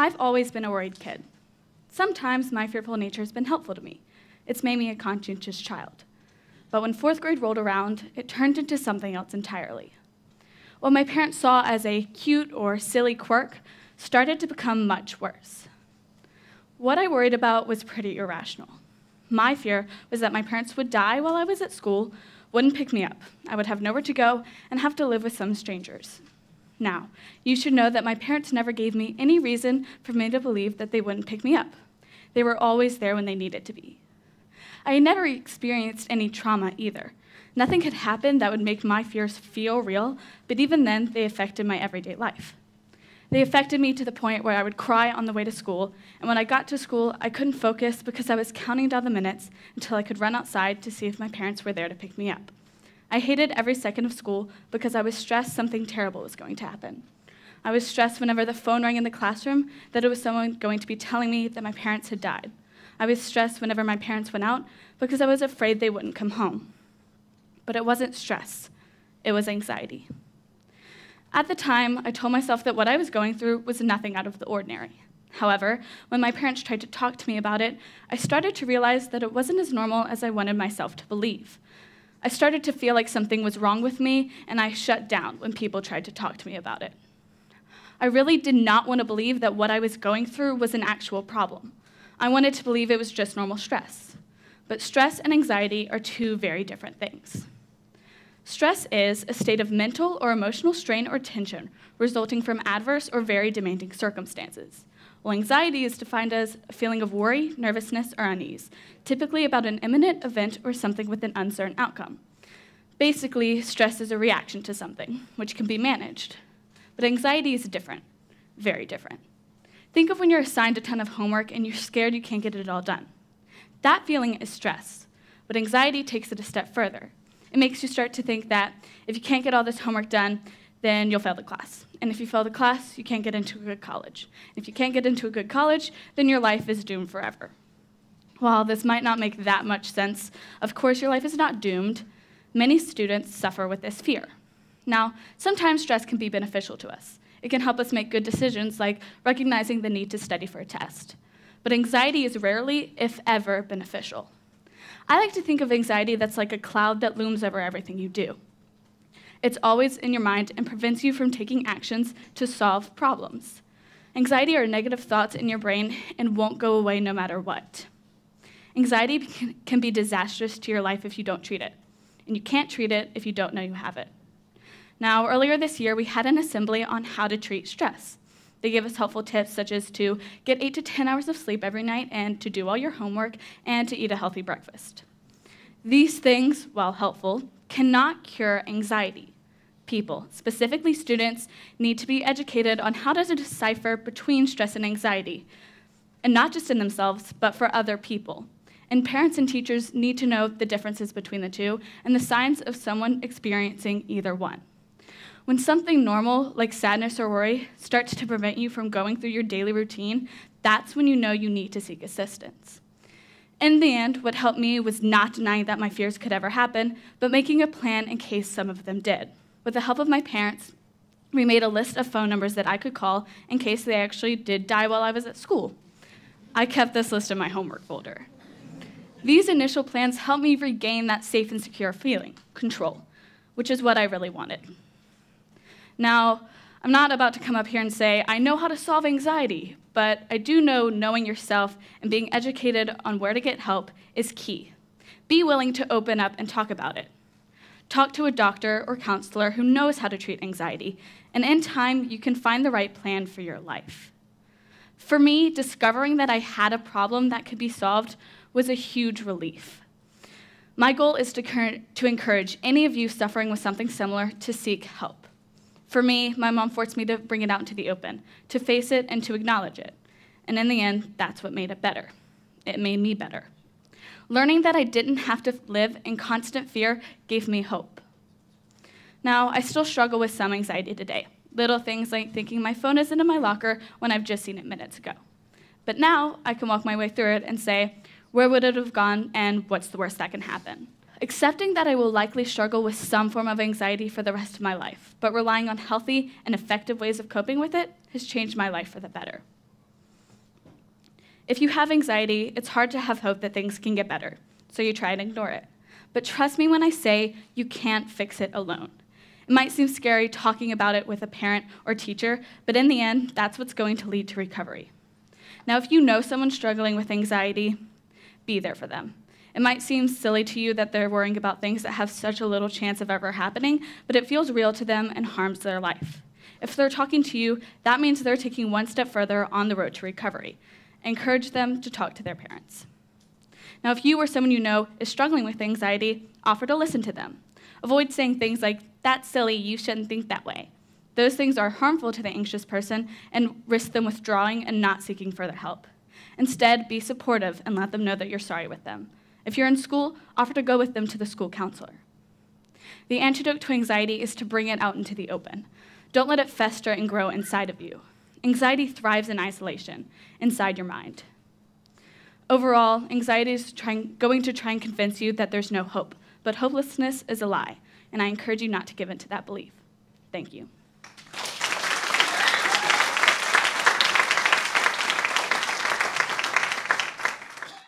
I've always been a worried kid. Sometimes my fearful nature has been helpful to me. It's made me a conscientious child. But when 4th grade rolled around, it turned into something else entirely. What my parents saw as a cute or silly quirk started to become much worse. What I worried about was pretty irrational. My fear was that my parents would die while I was at school, wouldn't pick me up. I would have nowhere to go and have to live with some strangers. Now, you should know that my parents never gave me any reason for me to believe that they wouldn't pick me up. They were always there when they needed to be. I had never experienced any trauma either. Nothing had happened that would make my fears feel real, but even then, they affected my everyday life. They affected me to the point where I would cry on the way to school, and when I got to school, I couldn't focus because I was counting down the minutes until I could run outside to see if my parents were there to pick me up. I hated every second of school because I was stressed something terrible was going to happen. I was stressed whenever the phone rang in the classroom that it was someone going to be telling me that my parents had died. I was stressed whenever my parents went out because I was afraid they wouldn't come home. But it wasn't stress, it was anxiety. At the time, I told myself that what I was going through was nothing out of the ordinary. However, when my parents tried to talk to me about it, I started to realize that it wasn't as normal as I wanted myself to believe. I started to feel like something was wrong with me, and I shut down when people tried to talk to me about it. I really did not want to believe that what I was going through was an actual problem. I wanted to believe it was just normal stress. But stress and anxiety are two very different things. Stress is a state of mental or emotional strain or tension resulting from adverse or very demanding circumstances, while anxiety is defined as a feeling of worry, nervousness, or unease, typically about an imminent event or something with an uncertain outcome. Basically, stress is a reaction to something, which can be managed. But anxiety is different, very different. Think of when you're assigned a ton of homework and you're scared you can't get it all done. That feeling is stress, but anxiety takes it a step further. It makes you start to think that if you can't get all this homework done, then you'll fail the class. And if you fail the class, you can't get into a good college. If you can't get into a good college, then your life is doomed forever. While this might not make that much sense, of course your life is not doomed. Many students suffer with this fear. Now, sometimes stress can be beneficial to us. It can help us make good decisions, like recognizing the need to study for a test. But anxiety is rarely, if ever, beneficial. I like to think of anxiety that's like a cloud that looms over everything you do. It's always in your mind and prevents you from taking actions to solve problems. Anxiety are negative thoughts in your brain and won't go away no matter what. Anxiety can be disastrous to your life if you don't treat it, and you can't treat it if you don't know you have it. Now, earlier this year, we had an assembly on how to treat stress. They gave us helpful tips such as to get 8 to 10 hours of sleep every night and to do all your homework and to eat a healthy breakfast. These things, while helpful, cannot cure anxiety. People, specifically students, need to be educated on how to decipher between stress and anxiety, and not just in themselves, but for other people. And parents and teachers need to know the differences between the two and the signs of someone experiencing either one. When something normal, like sadness or worry, starts to prevent you from going through your daily routine, that's when you know you need to seek assistance. In the end, what helped me was not denying that my fears could ever happen, but making a plan in case some of them did. With the help of my parents, we made a list of phone numbers that I could call in case they actually did die while I was at school. I kept this list in my homework folder. These initial plans helped me regain that safe and secure feeling, control, which is what I really wanted. Now, I'm not about to come up here and say, I know how to solve anxiety, but I do know knowing yourself and being educated on where to get help is key. Be willing to open up and talk about it. Talk to a doctor or counselor who knows how to treat anxiety, and in time, you can find the right plan for your life. For me, discovering that I had a problem that could be solved was a huge relief. My goal is to encourage any of you suffering with something similar to seek help. For me, my mom forced me to bring it out into the open, to face it and to acknowledge it. And in the end, that's what made it better. It made me better. Learning that I didn't have to live in constant fear gave me hope. Now, I still struggle with some anxiety today. Little things like thinking my phone isn't in my locker when I've just seen it minutes ago. But now I can walk my way through it and say, where would it have gone and what's the worst that can happen? Accepting that I will likely struggle with some form of anxiety for the rest of my life, but relying on healthy and effective ways of coping with it has changed my life for the better. If you have anxiety, it's hard to have hope that things can get better, so you try and ignore it. But trust me when I say you can't fix it alone. It might seem scary talking about it with a parent or teacher, but in the end, that's what's going to lead to recovery. Now, if you know someone struggling with anxiety, be there for them. It might seem silly to you that they're worrying about things that have such a little chance of ever happening, but it feels real to them and harms their life. If they're talking to you, that means they're taking one step further on the road to recovery. Encourage them to talk to their parents. Now, if you or someone you know is struggling with anxiety, offer to listen to them. Avoid saying things like, "That's silly, you shouldn't think that way." Those things are harmful to the anxious person and risk them withdrawing and not seeking further help. Instead, be supportive and let them know that you're sorry with them. If you're in school, offer to go with them to the school counselor. The antidote to anxiety is to bring it out into the open. Don't let it fester and grow inside of you. Anxiety thrives in isolation, inside your mind. Overall, anxiety is going to try and convince you that there's no hope, but hopelessness is a lie, and I encourage you not to give in to that belief. Thank you.